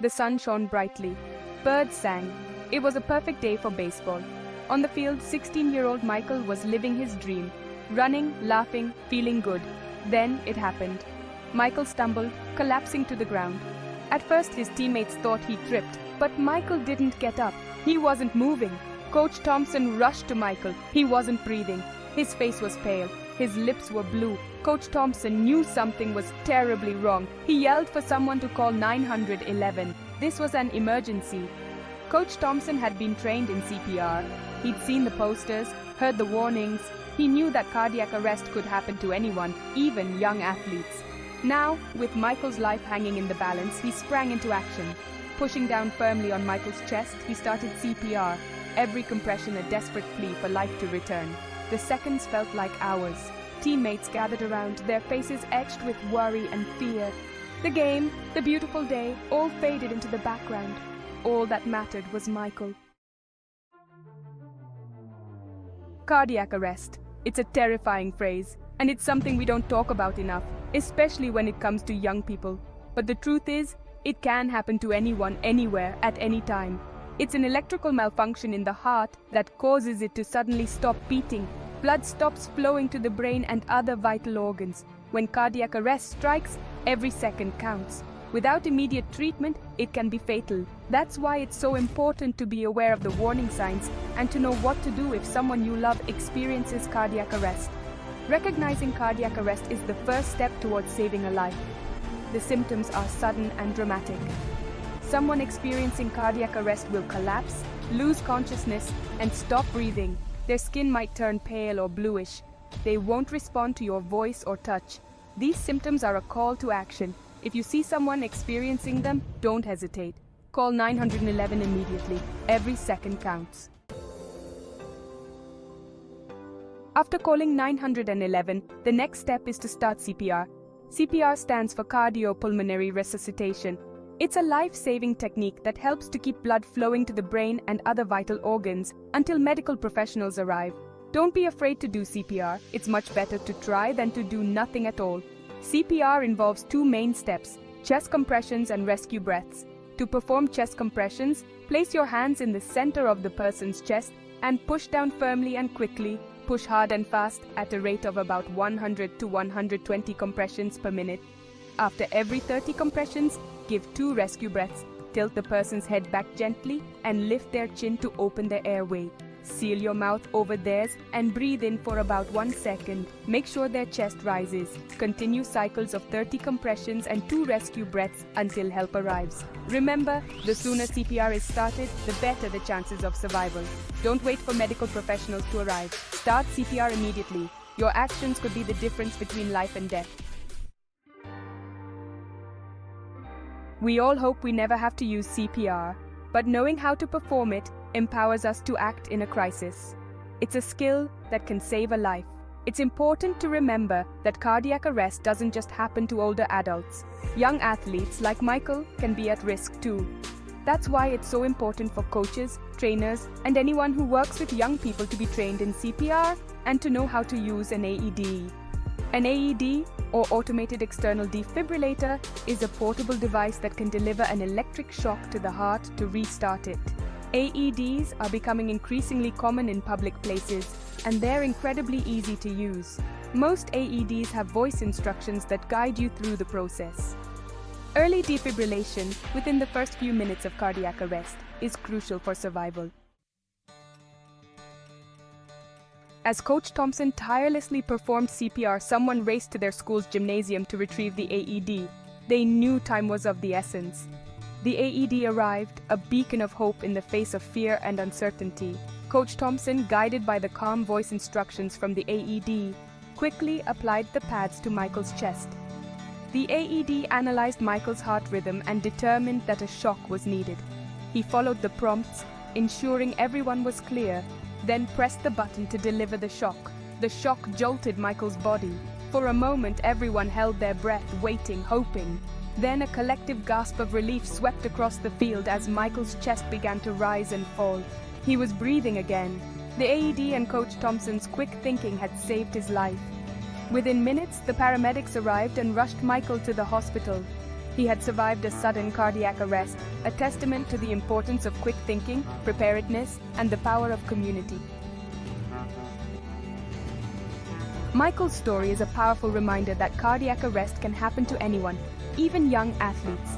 The sun shone brightly. Birds sang. It was a perfect day for baseball. On the field, 16-year-old Michael was living his dream, running, laughing, feeling good. Then it happened. Michael stumbled, collapsing to the ground. At first, his teammates thought he tripped, but Michael didn't get up. He wasn't moving. Coach Thompson rushed to Michael. He wasn't breathing. His face was pale. His lips were blue. Coach Thompson knew something was terribly wrong. He yelled for someone to call 911. This was an emergency. Coach Thompson had been trained in CPR. He'd seen the posters, heard the warnings. He knew that cardiac arrest could happen to anyone, even young athletes. Now, with Michael's life hanging in the balance, he sprang into action. Pushing down firmly on Michael's chest, he started CPR, every compression a desperate plea for life to return. The seconds felt like hours. Teammates gathered around, their faces etched with worry and fear. The game, the beautiful day, all faded into the background. All that mattered was Michael. Cardiac arrest. It's a terrifying phrase, and it's something we don't talk about enough, especially when it comes to young people. But the truth is, it can happen to anyone, anywhere, at any time. It's an electrical malfunction in the heart that causes it to suddenly stop beating. Blood stops flowing to the brain and other vital organs. When cardiac arrest strikes, every second counts. Without immediate treatment, it can be fatal. That's why it's so important to be aware of the warning signs and to know what to do if someone you love experiences cardiac arrest. Recognizing cardiac arrest is the first step towards saving a life. The symptoms are sudden and dramatic. Someone experiencing cardiac arrest will collapse, lose consciousness, and stop breathing. Their skin might turn pale or bluish. They won't respond to your voice or touch. These symptoms are a call to action. If you see someone experiencing them, don't hesitate. Call 911 immediately. Every second counts. After calling 911, the next step is to start CPR. CPR stands for cardiopulmonary resuscitation. It's a life-saving technique that helps to keep blood flowing to the brain and other vital organs until medical professionals arrive. Don't be afraid to do CPR. It's much better to try than to do nothing at all. CPR involves two main steps: chest compressions and rescue breaths. To perform chest compressions, place your hands in the center of the person's chest and push down firmly and quickly. Push hard and fast at a rate of about 100 to 120 compressions per minute. After every 30 compressions, give 2 rescue breaths. Tilt the person's head back gently and lift their chin to open their airway. Seal your mouth over theirs and breathe in for about 1 second. Make sure their chest rises. Continue cycles of 30 compressions and 2 rescue breaths until help arrives. Remember, the sooner CPR is started, the better the chances of survival. Don't wait for medical professionals to arrive. Start CPR immediately. Your actions could be the difference between life and death. We all hope we never have to use CPR, but knowing how to perform it empowers us to act in a crisis. It's a skill that can save a life. It's important to remember that cardiac arrest doesn't just happen to older adults. Young athletes like Michael can be at risk too. That's why it's so important for coaches, trainers, and anyone who works with young people to be trained in CPR and to know how to use an AED. An AED, or automated external defibrillator, is a portable device that can deliver an electric shock to the heart to restart it. AEDs are becoming increasingly common in public places, and they're incredibly easy to use. Most AEDs have voice instructions that guide you through the process. Early defibrillation within the first few minutes of cardiac arrest is crucial for survival. As Coach Thompson tirelessly performed CPR, someone raced to their school's gymnasium to retrieve the AED. They knew time was of the essence. The AED arrived, a beacon of hope in the face of fear and uncertainty. Coach Thompson, guided by the calm voice instructions from the AED, quickly applied the pads to Michael's chest. The AED analyzed Michael's heart rhythm and determined that a shock was needed. He followed the prompts, ensuring everyone was clear, then pressed the button to deliver the shock. The shock jolted Michael's body. For a moment, everyone held their breath, waiting, hoping. Then a collective gasp of relief swept across the field as Michael's chest began to rise and fall. He was breathing again. The AED and Coach Thompson's quick thinking had saved his life. Within minutes, the paramedics arrived and rushed Michael to the hospital. He had survived a sudden cardiac arrest, a testament to the importance of quick thinking, preparedness, and the power of community. Michael's story is a powerful reminder that cardiac arrest can happen to anyone, even young athletes.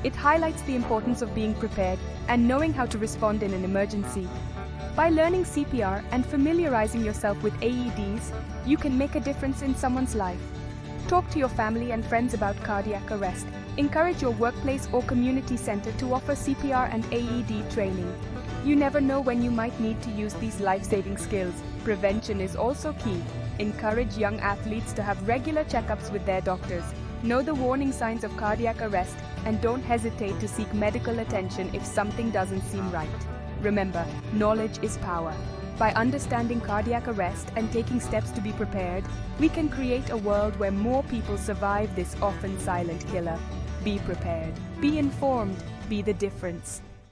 It highlights the importance of being prepared and knowing how to respond in an emergency. By learning CPR and familiarizing yourself with AEDs, you can make a difference in someone's life. Talk to your family and friends about cardiac arrest. Encourage your workplace or community center to offer CPR and AED training. You never know when you might need to use these life-saving skills. Prevention is also key. Encourage young athletes to have regular checkups with their doctors. Know the warning signs of cardiac arrest and don't hesitate to seek medical attention if something doesn't seem right. Remember, knowledge is power. By understanding cardiac arrest and taking steps to be prepared, we can create a world where more people survive this often silent killer. Be prepared, be informed, be the difference.